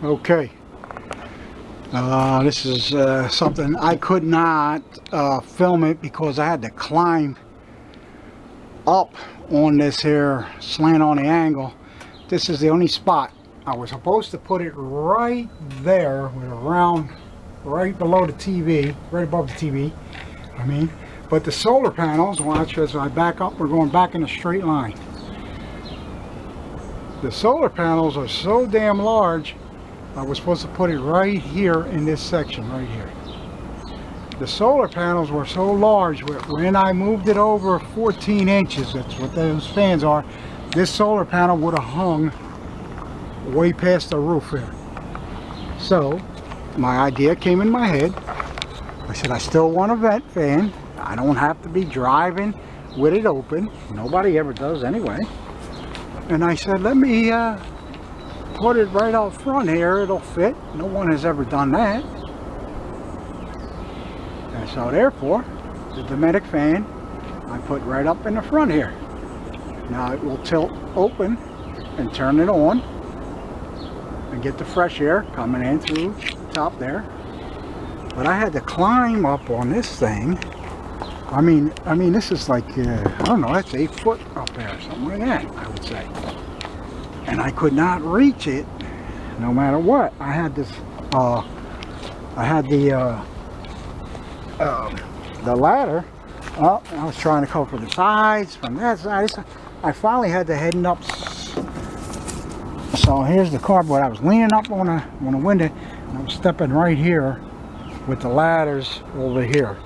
Okay. This is something I could not film it because I had to climb up on this here slant on the angle. This is the only spot. I was supposed to put it right there with a round right below the TV, right above the TV. But the solar panels, watch as I back up, we're going back in a straight line. The solar panels are so damn large, I was supposed to put it right here in this section right here. The solar panels were so large, when I moved it over 14 inches, that's what those fans are, this solar panel would have hung way past the roof here. So, my idea came in my head. I said, I still want a vent fan. I don't have to be driving with it open. Nobody ever does anyway. And I said, let me put it right out front here. It'll fit. No one has ever done that. And so therefore, the Dometic fan I put right up in the front here. Now it will tilt open and turn it on and get the fresh air coming in through the top there. But I had to climb up on this thing. I mean, this is like, I don't know, that's 8 foot up there, something like that, I would say. And I could not reach it, no matter what. I had this, I had the ladder up. I was trying to come from the sides, from that side, this side. I finally had to head up. So here's the cardboard. I was leaning up on a window, and I'm stepping right here with the ladders over here.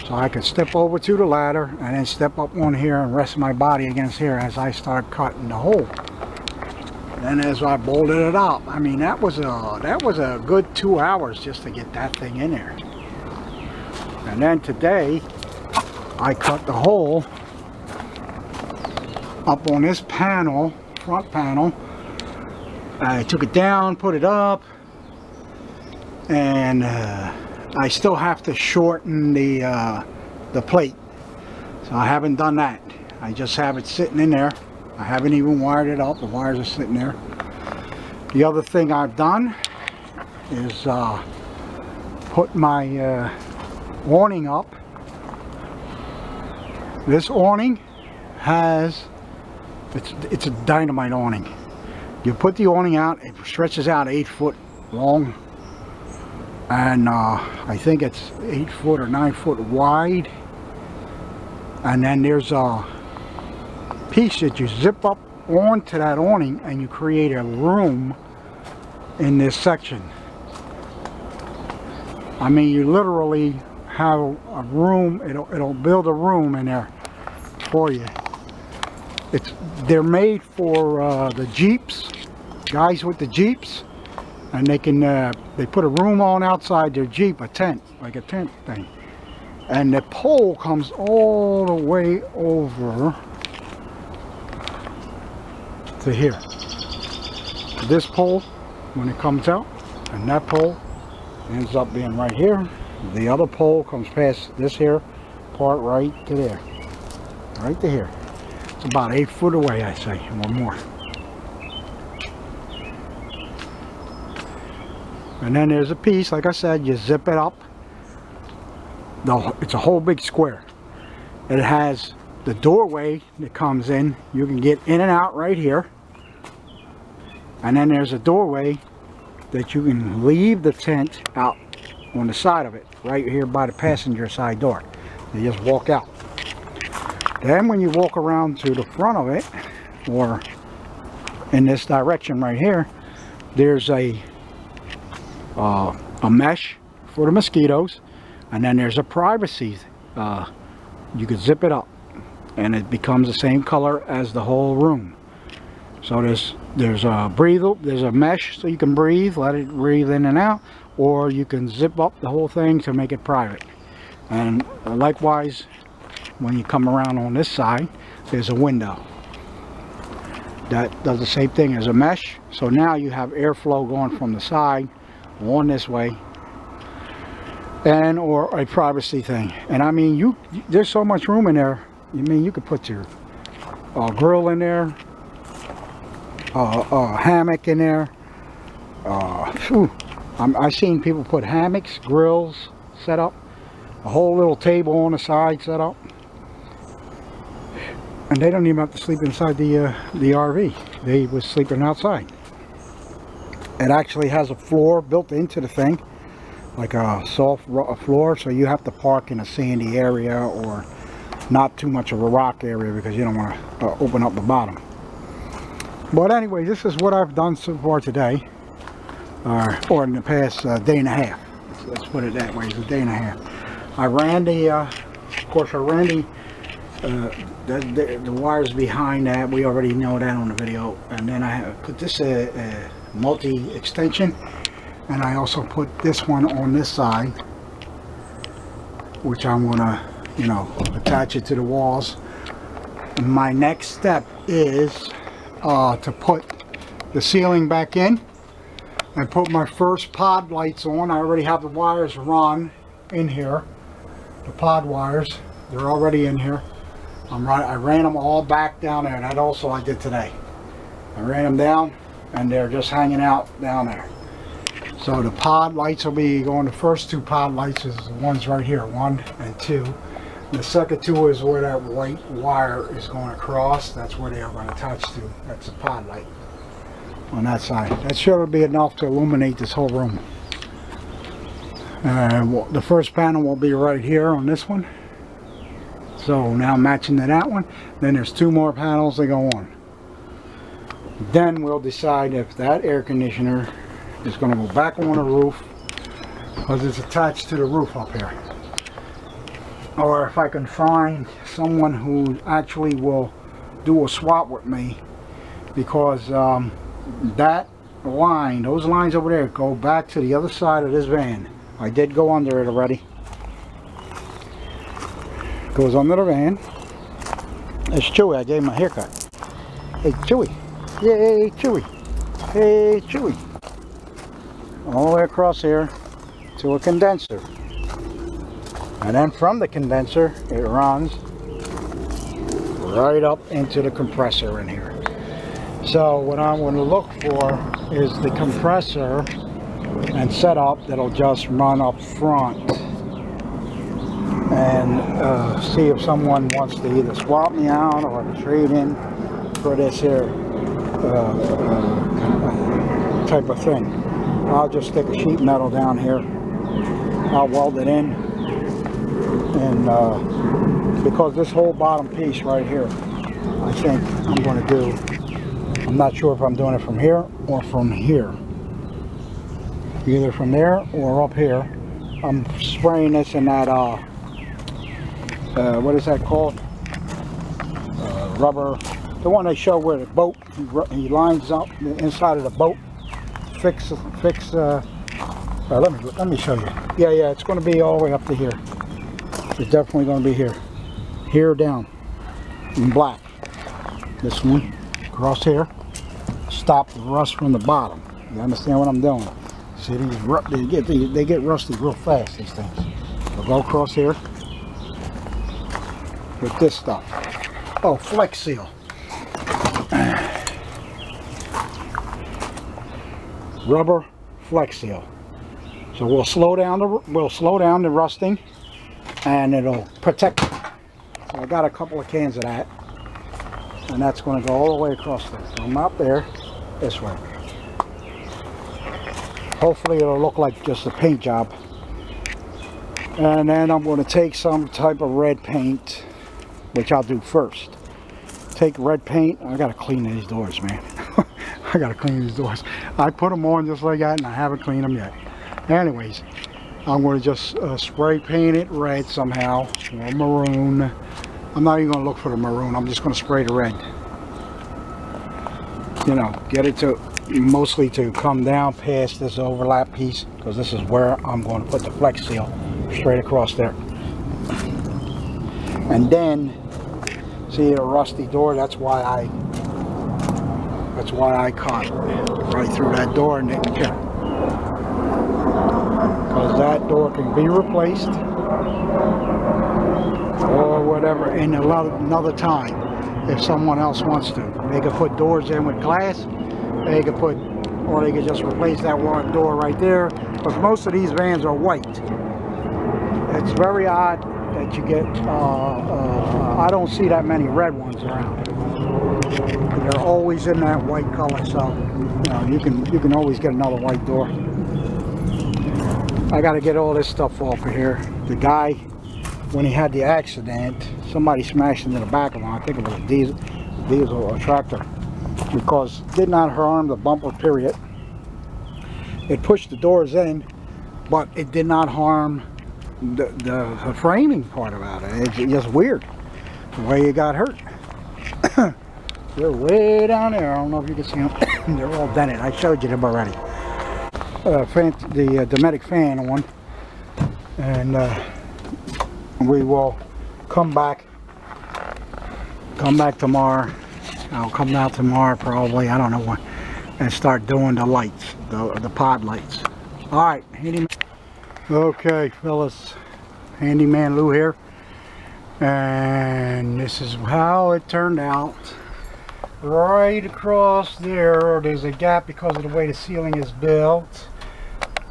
So I could step over to the ladder and then step up on here and rest my body against here as I start cutting the hole. Then as I bolted it up, I mean that was a good 2 hours just to get that thing in there. And then today I cut the hole up on this panel, front panel. I took it down, put it up, and I still have to shorten the plate, so I haven't done that. I just have it sitting in there. I haven't even wired it up. The wires are sitting there. The other thing I've done is put my awning up. This awning has, it's a dynamite awning. You put the awning out, it stretches out 8 foot long. And I think it's 8 foot or 9 foot wide. And then there's a piece that you zip up onto that awning and you create a room in this section. I mean, you literally have a room, it'll build a room in there for you. They're made for the Jeeps, guys with the Jeeps. And they can they put a room on outside their Jeep, a tent, like a tent thing. And the pole comes all the way over to here. This pole, when it comes out, and that pole ends up being right here. The other pole comes past this here part right to there. Right to here. It's about 8 foot away, I say, or more. And then there's a piece, like I said, you zip it up. It's a whole big square. It has the doorway that comes in. You can get in and out right here. And then there's a doorway that you can leave the tent out on the side of it, right here by the passenger side door. You just walk out. Then when you walk around to the front of it, or in this direction right here, there's a mesh for the mosquitoes, and then there's a privacy. You can zip it up and it becomes the same color as the whole room. So there's a mesh so you can breathe, let it breathe in and out, or you can zip up the whole thing to make it private. And likewise, when you come around on this side, there's a window that does the same thing as a mesh. So now you have airflow going from the side on this way, and or a privacy thing. And I mean, there's so much room in there. You mean you could put your grill in there, a hammock in there, I've seen people put hammocks, grills set up, a whole little table on the side set up, and they don't even have to sleep inside the RV. They was sleeping outside. It actually has a floor built into the thing, like a soft floor, so you have to park in a sandy area or not too much of a rock area because you don't want to open up the bottom. But anyway, this is what I've done so far today, or in the past day and a half. Let's put it that way. It's a day and a half. I ran the, of course, I ran the wires behind that. We already know that on the video. And then I put this multi-extension, and I also put this one on this side, which I'm gonna, you know, attach it to the walls. And my next step is to put the ceiling back in and put my first pod lights on. I already have the wires run in here, the pod wires, they're already in here. I ran them all back down there. That also I did today. I ran them down and they're just hanging out down there. So the pod lights will be going, the first two pod lights is the ones right here, 1 and 2. The second 2 is where that white wire is going across. That's where they are going to attach to. That's the pod light on that side. That should be enough to illuminate this whole room. The first panel will be right here on this one. So now matching to that one. Then there's 2 more panels that go on. Then we'll decide if that air conditioner is going to go back on the roof, because it's attached to the roof up here, or if I can find someone who actually will do a swap with me, because that line, those lines over there go back to the other side of this van. I did go under it already. Goes under the van. It's Chewy. I gave him a haircut. Hey Chewy. Yay Chewy. Hey Chewy. All the way across here to a condenser. And then from the condenser it runs right up into the compressor in here. So what I'm going to look for is the compressor and setup that'll just run up front, and see if someone wants to either swap me out or trade in for this here type of thing. I'll just stick a sheet metal down here. I'll weld it in, and because this whole bottom piece right here, I think I'm going to do, I'm not sure if I'm doing it from here or from here, either from there or up here. I'm spraying this in that what is that called, rubber, the one they show where the boat, he lines up the inside of the boat, fix let me show you. Yeah, it's going to be all the way up to here. It's definitely going to be here down in black. This one across here, stop the rust from the bottom. You understand what I'm doing? See, they get rusty real fast, these things. So go across here with this stuff. Oh, Flex Seal. Rubber Flex Seal. So we'll slow down the rusting, and it'll protect it. So I got a couple of cans of that, and that's going to go all the way across there. So I'm out there this way. Hopefully it'll look like just a paint job. And then I'm going to take some type of red paint, which I'll do first. Take red paint. I got to clean these doors, man. I got to clean these doors. I put them on just like that, and I haven't cleaned them yet. Anyways, I'm going to just spray paint it red somehow, or maroon. I'm not even going to look for the maroon. I'm just going to spray the red. You know, get it to mostly to come down past this overlap piece, because this is where I'm going to put the Flex Seal, straight across there. And then see the rusty door, that's why I cut right through that door and didn't care, because that door can be replaced or whatever in another time if someone else wants to. They could put doors in with glass, they could put or they could just replace that one door right there, because most of these vans are white. It's very odd that you get, I don't see that many red ones around. They're always in that white color, so you can always get another white door. I got to get all this stuff off of here. The guy, when he had the accident, somebody smashed into the back of him. I think it was a diesel or a tractor, because it did not harm the bumper, period. It pushed the doors in, but it did not harm the framing part about it. It's just weird the way it got hurt. They're way down there. I don't know if you can see them. They're all dented. I showed you them already. The Dometic fan on, and we will come back tomorrow. I'll come down tomorrow probably, I don't know when, and start doing the lights, the pod lights. All right, handyman. Okay, fellas, handyman Lou here, and this is how it turned out. Right across there's a gap because of the way the ceiling is built.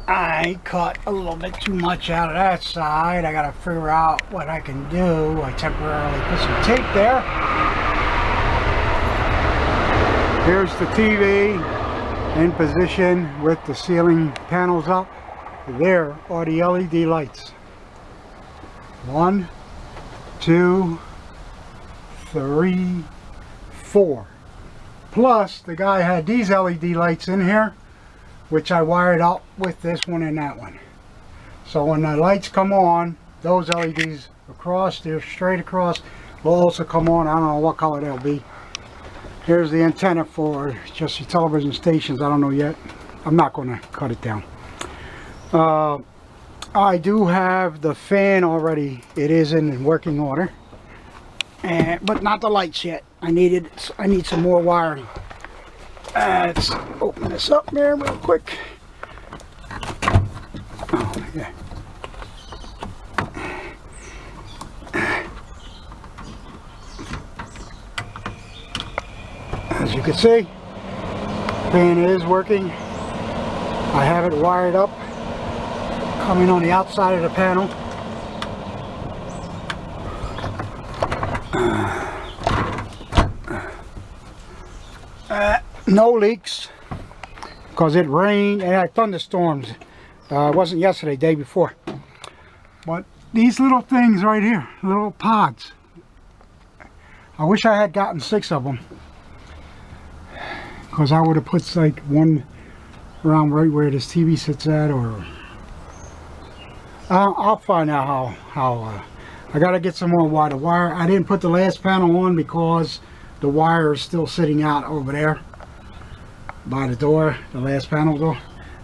I cut a little bit too much out of that side. I gotta figure out what I can do. I temporarily put some tape there. Here's the TV in position with the ceiling panels up. There are the LED lights. 1, 2, 3, 4. Plus, the guy had these LED lights in here, which I wired up with this one and that one. So when the lights come on, those LEDs across, they're straight across, will also come on. I don't know what color they'll be. Here's the antenna for just the television stations. I don't know yet. I'm not going to cut it down. I do have the fan already. It is in working order, but not the lights yet. I need some more wiring. Let's open this up there real quick. Oh, yeah. As you can see, fan is working. I have it wired up, coming on the outside of the panel. No leaks, because it rained and had thunderstorms. It wasn't yesterday, day before. But these little things right here, little pods, I wish I had gotten 6 of them, because I would have put like one around right where this TV sits at, or I'll find out how I gotta get some more wire. I didn't put the last panel on because the wire is still sitting out over there by the door, the last panel door.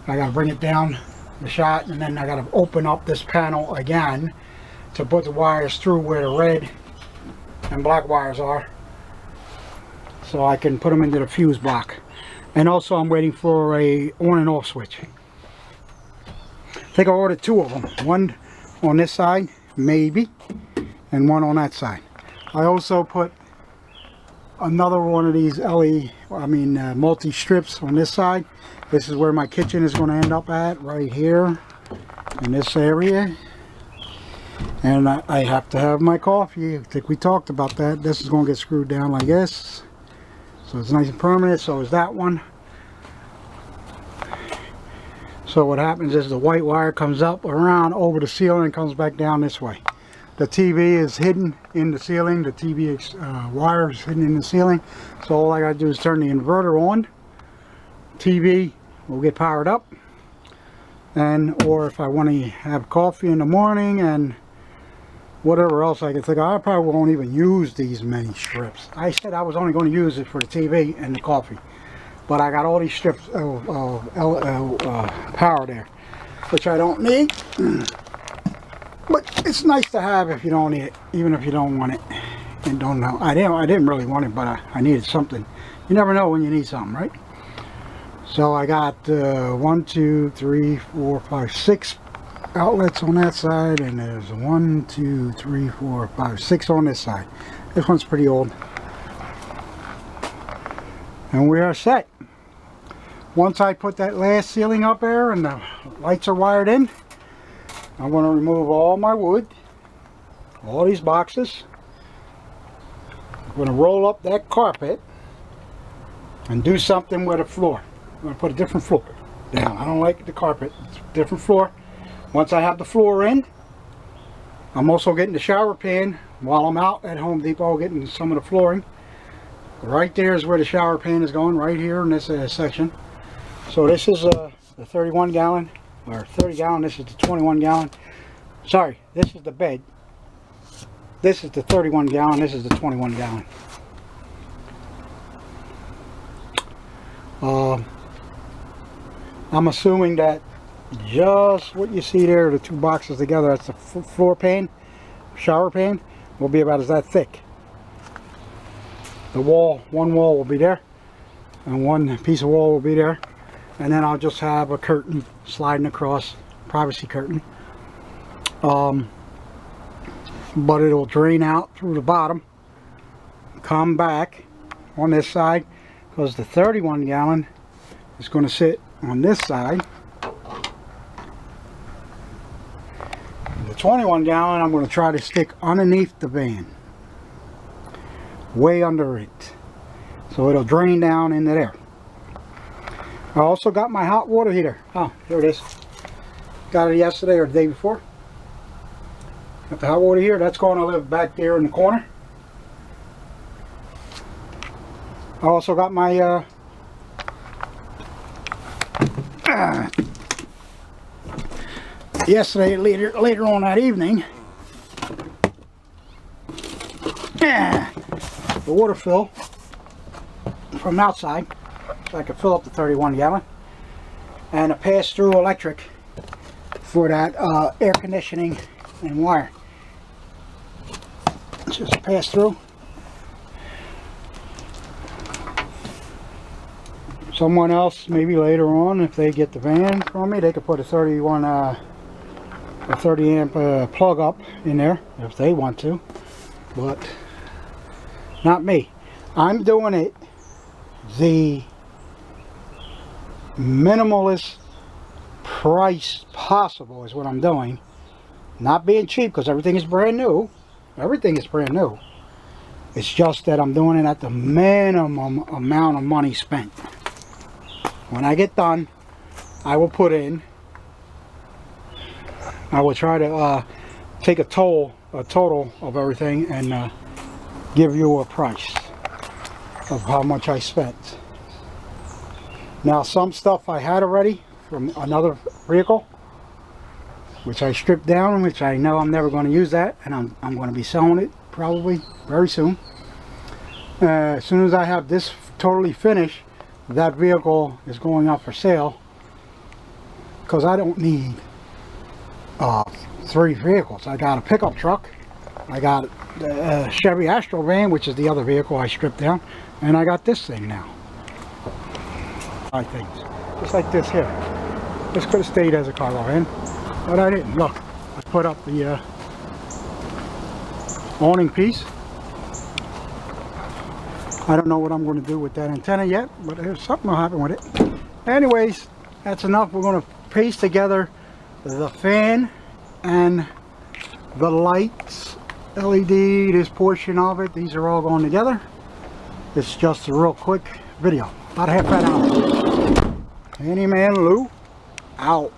I gotta bring it down the shot, and then I gotta open up this panel again to put the wires through where the red and black wires are, so I can put them into the fuse block. And also I'm waiting for a on and off switch. I think I ordered 2 of them, one on this side maybe, and one on that side. I also put another one of these multi strips on this side. This is where my kitchen is going to end up at, right here in this area. And I have to have my coffee. I think we talked about that. This is going to get screwed down like this, so it's nice and permanent. So is that one. So what happens is the white wire comes up around over the ceiling and comes back down this way. The TV is hidden in the ceiling. The TV wire is hidden in the ceiling. So all I got to do is turn the inverter on. TV will get powered up. Or if I want to have coffee in the morning and whatever else I can think of, I probably won't even use these many strips. I said I was only going to use it for the TV and the coffee. But I got all these strips of power there, which I don't need. But it's nice to have if you don't need it, even if you don't want it and don't know. I didn't really want it, but I needed something. You never know when you need something, right? So I got 1, 2, 3, 4, 5, 6 outlets on that side, and there's 1, 2, 3, 4, 5, 6 on this side. This one's pretty old. And we are set. once I put that last ceiling up there and the lights are wired in, I'm going to remove all my wood, all these boxes. I'm going to roll up that carpet and do something with the floor. I'm going to put a different floor down. I don't like the carpet. It's a different floor. Once I have the floor in, I'm also getting the shower pan while I'm out at Home Depot getting some of the flooring. Right there is where the shower pan is going, right here in this section. So this is the 31 gallon, or 30 gallon, this is the 21 gallon. Sorry, this is the bed. This is the 31 gallon, this is the 21 gallon. I'm assuming that just what you see there, the two boxes together, that's the floor pan, shower pan, will be about as that thick. The wall, one wall will be there, and one piece of wall will be there, and then I'll just have a curtain sliding across, privacy curtain. But it'll drain out through the bottom, come back on this side, because the 31 gallon is going to sit on this side. The 21 gallon I'm going to try to stick underneath the van, way under it, so it'll drain down into there. I also got my hot water heater. Oh, here it is. Got it yesterday or the day before. Got the hot water heater. That's going to live back there in the corner. I also got my yesterday, later on that evening, the water fill from outside, so I could fill up the 31 gallon, and a pass-through electric for that air conditioning and wire. Just pass through. Someone else, maybe later on, if they get the van from me, they could put a 30 amp plug up in there if they want to, but not me. I'm doing it the minimalist price possible is what I'm doing. Not being cheap, because everything is brand new. Everything is brand new. It's just that I'm doing it at the minimum amount of money spent. When I get done, I will put in, I will try to take a total of everything and give you a price of how much I spent. Now, some stuff I had already from another vehicle, which I stripped down, which I know I'm never going to use that, and I'm going to be selling it probably very soon. As soon as I have this totally finished, that vehicle is going up for sale, because I don't need 3 vehicles. I got a pickup truck, I got the Chevy Astro van, which is the other vehicle I stripped down, and I got this thing now. I think just like this here. This could have stayed as a cargo van, but I didn't. Look, I put up the awning piece. I don't know what I'm going to do with that antenna yet, but there's something will happen with it. Anyways, that's enough. We're going to paste together the fan and the lights, LED, this portion of it. These are all going together. It's just a real quick video, about a half an hour. Handyman Lou out.